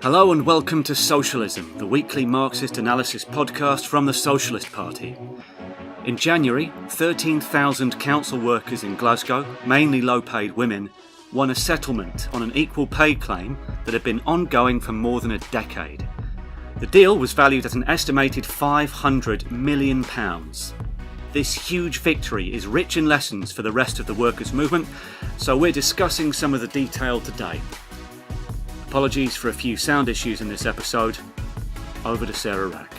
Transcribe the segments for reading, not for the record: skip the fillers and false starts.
Hello and welcome to Socialism, the weekly Marxist analysis podcast from the Socialist Party. In January, 13,000 council workers in Glasgow, mainly low-paid women, won a settlement on an equal pay claim that had been ongoing for more than a decade. The deal was valued at an estimated £500 million. This huge victory is rich in lessons for the rest of the workers' movement, so we're discussing some of the detail today. Apologies for a few sound issues in this episode. Over to Sarah Rack.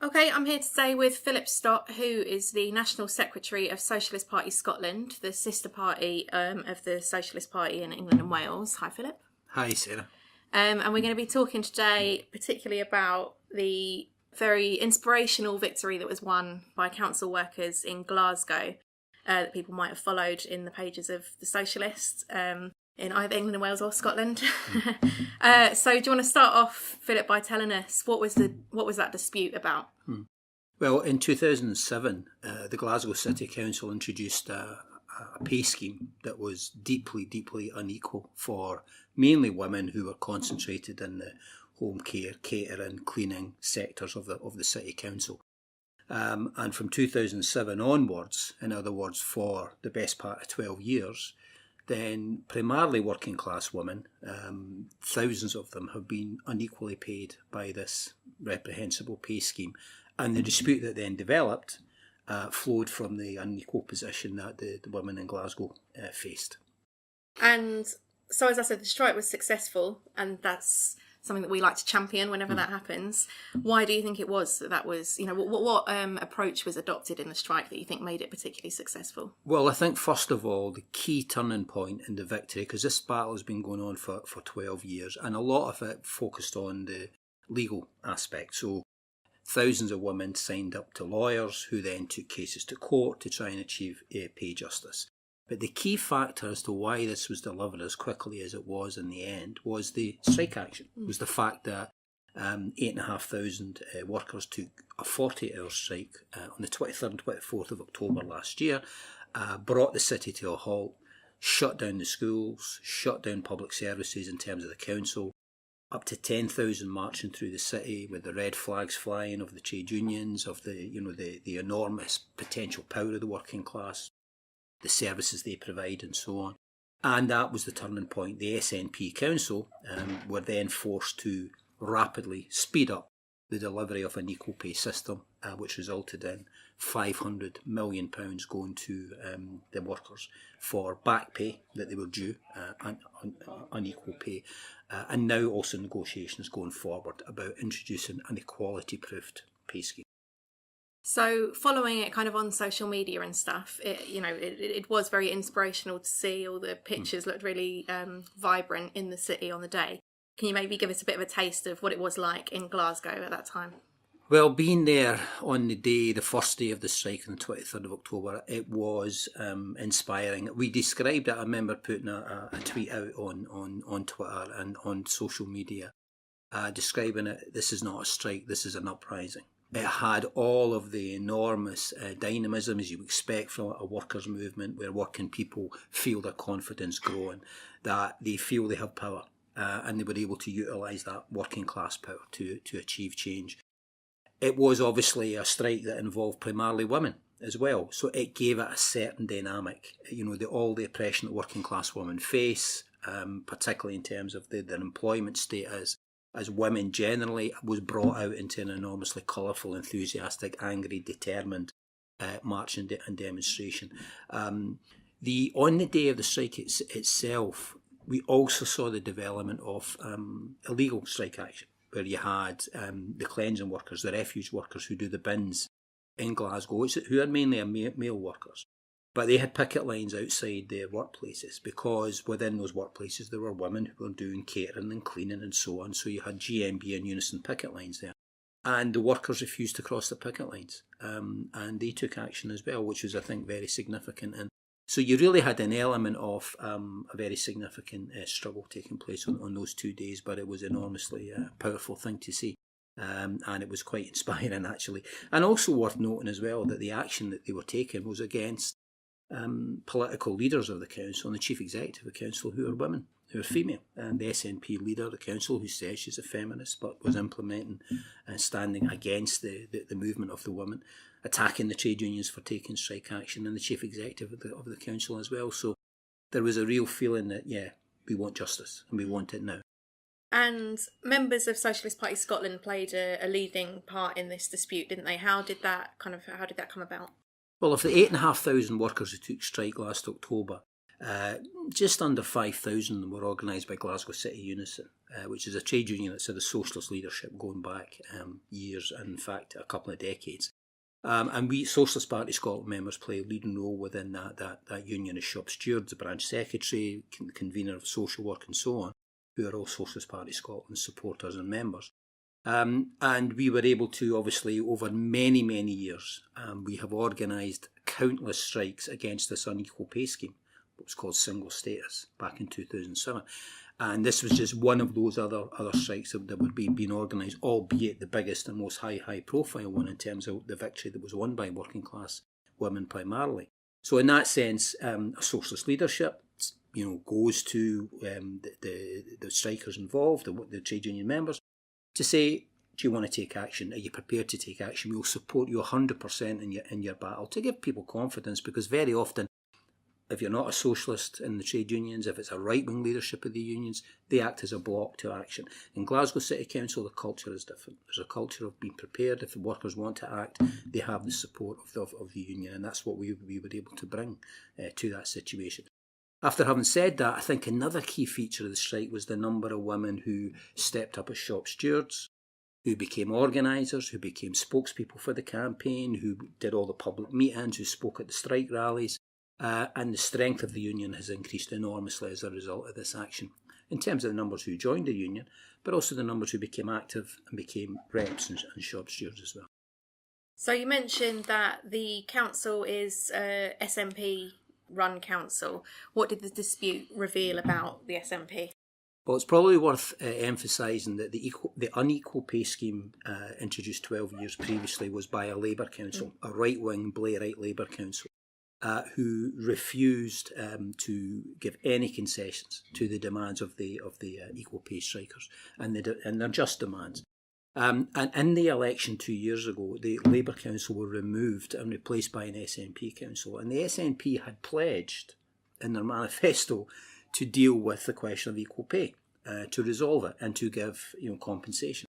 Okay, I'm here today with Philip Stott, who is the National Secretary of Socialist Party Scotland, the sister party of the Socialist Party in England and Wales. Hi, Philip. Hi, Sarah. And we're going to be talking today particularly about the very inspirational victory that was won by council workers in Glasgow that people might have followed in the pages of the Socialist in either England and Wales or Scotland. So do you want to start off, Philip, by telling us what was that dispute about? Well, in 2007, the Glasgow City Council introduced a pay scheme that was deeply, deeply unequal for mainly women who were concentrated in the home care, catering, cleaning sectors of the city council. And from 2007 onwards, in other words, for the best part of 12 years, then primarily working class women, thousands of them have been unequally paid by this reprehensible pay scheme. And the dispute that then developed flowed from the unequal position that the women in Glasgow faced. And so, as I said, the strike was successful, and that's something that we like to champion whenever that happens. Why do you think it was that was, what approach was adopted in the strike that you think made it particularly successful? Well, I think, first of all, the key turning point in the victory, because this battle has been going on for 12 years, and a lot of it focused on the legal aspect. So thousands of women signed up to lawyers who then took cases to court to try and achieve pay justice. But the key factor as to why this was delivered as quickly as it was in the end was the strike action, was the fact that 8,500 workers took a 40-hour strike on the 23rd and 24th of October last year, brought the city to a halt, shut down the schools, shut down public services in terms of the council, up to 10,000 marching through the city with the red flags flying of the trade unions, of the enormous potential power of the working class, the services they provide and so on. And that was the turning point. The SNP Council were then forced to rapidly speed up the delivery of an equal pay system, which resulted in £500 million going to the workers for back pay that they were due, unequal pay, and now also negotiations going forward about introducing an equality-proofed pay scheme. So following it kind of on social media and stuff, it was very inspirational to see. All the pictures looked really vibrant in the city on the day. Can you maybe give us a bit of a taste of what it was like in Glasgow at that time? Well, being there on the first day of the strike on the 23rd of October, it was inspiring. We described it, I remember putting a tweet out on Twitter and on social media, describing it, this is not a strike, this is an uprising. It had all of the enormous dynamism as you expect from a workers' movement, where working people feel their confidence growing, that they feel they have power, and they were able to utilise that working class power to achieve change. It was obviously a strike that involved primarily women as well, so it gave it a certain dynamic. All the oppression that working class women face, particularly in terms of their employment status, as women generally, was brought out into an enormously colourful, enthusiastic, angry, determined march and demonstration. On the day of the strike itself, we also saw the development of illegal strike action, where you had the cleansing workers, the refuge workers who do the bins in Glasgow, who are mainly male workers. But they had picket lines outside their workplaces, because within those workplaces there were women who were doing catering and cleaning and so on. So you had GMB and Unison picket lines there. And the workers refused to cross the picket lines. And they took action as well, which was, I think, very significant. And so you really had an element of a very significant struggle taking place on those 2 days, but it was enormously powerful thing to see. And it was quite inspiring, actually. And also worth noting as well that the action that they were taking was against political leaders of the council and the chief executive of the council who are women. who are female. And the SNP leader of the council, who says she's a feminist, but was implementing and standing against the movement of the women, attacking the trade unions for taking strike action, and the chief executive of the council as well. So there was a real feeling that, yeah, we want justice and we want it now. And members of Socialist Party Scotland played a leading part in this dispute, didn't they? How did that come about? Well, of the 8,500 workers who took strike last October, just under 5,000 were organised by Glasgow City Unison, which is a trade union that's had a socialist leadership going back years, and in fact a couple of decades. And we Socialist Party Scotland members play a leading role within that union as shop stewards, the branch secretary, convener of social work and so on, who are all Socialist Party Scotland supporters and members. And we were able to, obviously, over many, many years, we have organised countless strikes against this unequal pay scheme, what was called single status, back in 2007. And this was just one of those other strikes that were being organised, albeit the biggest and most high profile one in terms of the victory that was won by working class women primarily. So in that sense, a socialist leadership, goes to the strikers involved, the trade union members, to say, do you want to take action? Are you prepared to take action? We'll support you 100% in your battle, to give people confidence, because very often, if you're not a socialist in the trade unions, if it's a right-wing leadership of the unions, they act as a block to action. In Glasgow City Council, the culture is different. There's a culture of being prepared. If the workers want to act, they have the support of the union, and that's what we were able to bring to that situation. After having said that, I think another key feature of the strike was the number of women who stepped up as shop stewards, who became organisers, who became spokespeople for the campaign, who did all the public meetings, who spoke at the strike rallies. And the strength of the union has increased enormously as a result of this action, in terms of the numbers who joined the union, but also the numbers who became active and became reps and shop stewards as well. So you mentioned that the council is SNP run council. What did the dispute reveal about the SNP? Well, it's probably worth emphasising that the unequal pay scheme introduced 12 years previously was by a Labour council, a right-wing Blairite Labour council, who refused to give any concessions to the demands of the equal pay strikers and their just demands. And in the election 2 years ago, the Labour Council were removed and replaced by an SNP council. And the SNP had pledged in their manifesto to deal with the question of equal pay, to resolve it and to give compensation.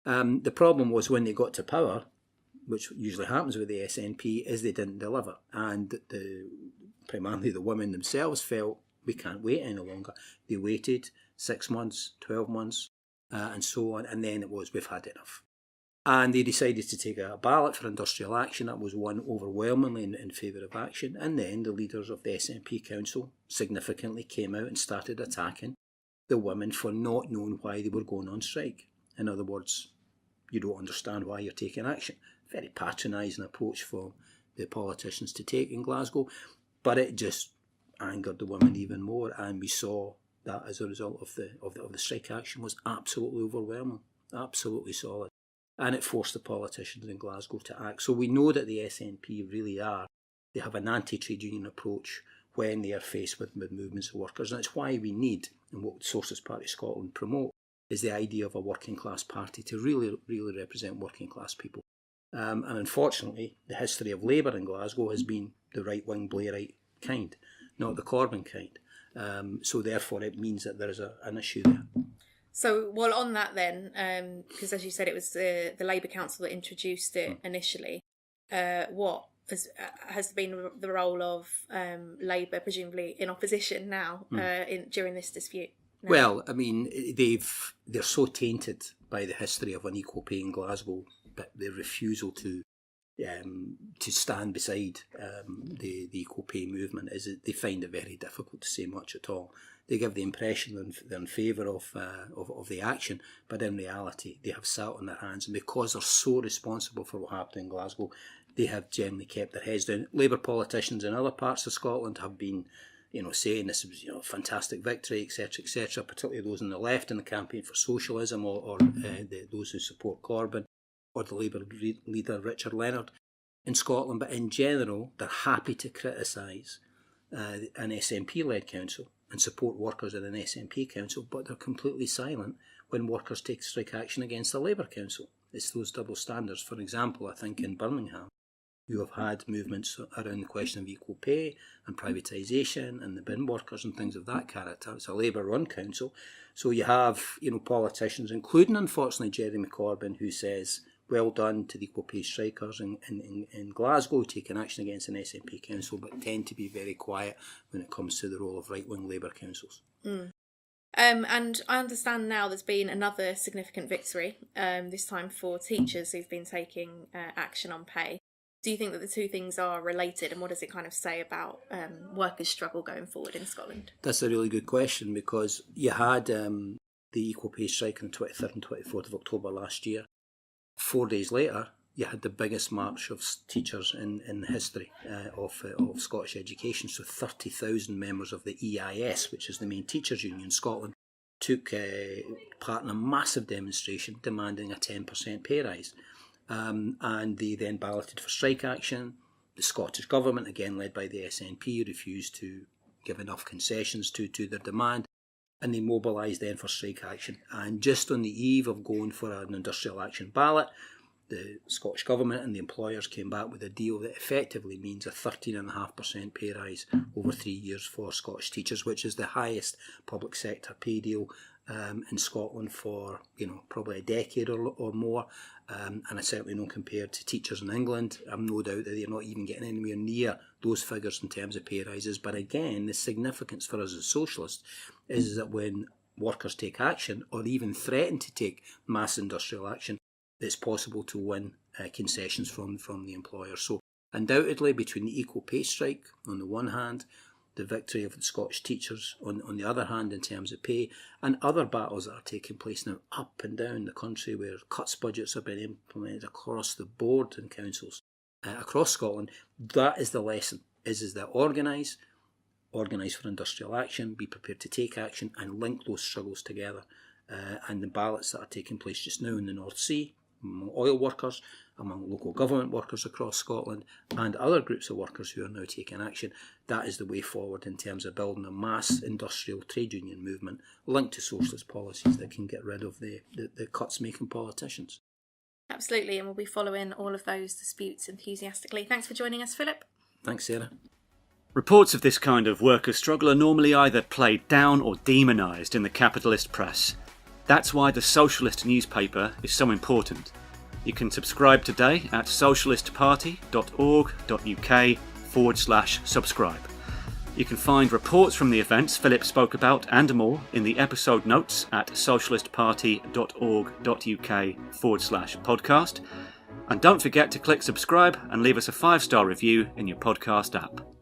The problem was when they got to power, which usually happens with the SNP, is they didn't deliver. And primarily the women themselves felt, we can't wait any longer. They waited 6 months, 12 months, and so on, and then it was, we've had enough. And they decided to take a ballot for industrial action. That was won overwhelmingly in favour of action. And then the leaders of the SNP Council significantly came out and started attacking the women for not knowing why they were going on strike. In other words, you don't understand why you're taking action. Very patronising approach for the politicians to take in Glasgow, but it just angered the women even more, and we saw that as a result of the strike action was absolutely overwhelming, absolutely solid, and it forced the politicians in Glasgow to act. So we know that the SNP really they have an anti-trade union approach when they are faced with movements of workers, and it's why we need, and what Socialist Party Scotland promote, is the idea of a working class party to really represent working class people. And unfortunately, the history of Labour in Glasgow has been the right-wing Blairite kind, not the Corbyn kind. So therefore it means that there is an issue there. So, well, on that then, because as you said, it was the Labour Council that introduced it initially, what has been the role of Labour, presumably in opposition now, during this dispute? No. Well, I mean, they're so tainted by the history of unequal pay in Glasgow, but their refusal to stand beside the equal pay movement is that they find it very difficult to say much at all. They give the impression that they're in favour of the action, but in reality they have sat on their hands, and because they're so responsible for what happened in Glasgow, they have generally kept their heads down. Labour politicians in other parts of Scotland have been saying this was a fantastic victory, etc., particularly those on the left in the campaign for socialism, or those who support Corbyn, or the Labour leader Richard Leonard in Scotland. But in general, they're happy to criticise an SNP-led council and support workers in an SNP council, but they're completely silent when workers take strike action against the Labour council. It's those double standards. For example, I think in Birmingham, you have had movements around the question of equal pay and privatisation and the bin workers and things of that character. It's a Labour-run council. So you have, politicians, including, unfortunately, Jeremy Corbyn, who says, well done to the equal pay strikers in Glasgow, taking action against an SNP council, but tend to be very quiet when it comes to the role of right-wing Labour councils. And I understand now there's been another significant victory, this time for teachers who've been taking action on pay. Do you think that the two things are related, and what does it kind of say about workers' struggle going forward in Scotland? That's a really good question, because you had the equal pay strike on the 23rd and 24th of October last year. 4 days later, you had the biggest march of teachers in the history of Scottish education. So 30,000 members of the EIS, which is the main teachers' union in Scotland, took part in a massive demonstration demanding a 10% pay rise. And they then balloted for strike action. The Scottish Government, again led by the SNP, refused to give enough concessions to their demand, and they mobilised then for strike action. And just on the eve of going for an industrial action ballot, the Scottish Government and the employers came back with a deal that effectively means a 13.5% pay rise over 3 years for Scottish teachers, which is the highest public sector pay deal in Scotland for probably a decade or more, and I certainly know compared to teachers in England, I've no doubt that they're not even getting anywhere near those figures in terms of pay rises. But again, the significance for us as socialists is that when workers take action or even threaten to take mass industrial action, it's possible to win concessions from the employer. So undoubtedly, between the equal pay strike on the one hand, the victory of the Scottish teachers on the other hand in terms of pay, and other battles that are taking place now up and down the country where cuts budgets have been implemented across the board in councils across Scotland, that is the lesson, is that organise for industrial action, be prepared to take action and link those struggles together. And the ballots that are taking place just now in the North Sea, among oil workers, among local government workers across Scotland, and other groups of workers who are now taking action, that is the way forward in terms of building a mass industrial trade union movement linked to socialist policies that can get rid of the cuts-making politicians. Absolutely, and we'll be following all of those disputes enthusiastically. Thanks for joining us, Philip. Thanks, Sarah. Reports of this kind of workers' struggle are normally either played down or demonised in the capitalist press. That's why the Socialist newspaper is so important. You can subscribe today at socialistparty.org.uk/subscribe. You can find reports from the events Philip spoke about and more in the episode notes at socialistparty.org.uk/podcast. And don't forget to click subscribe and leave us a 5-star review in your podcast app.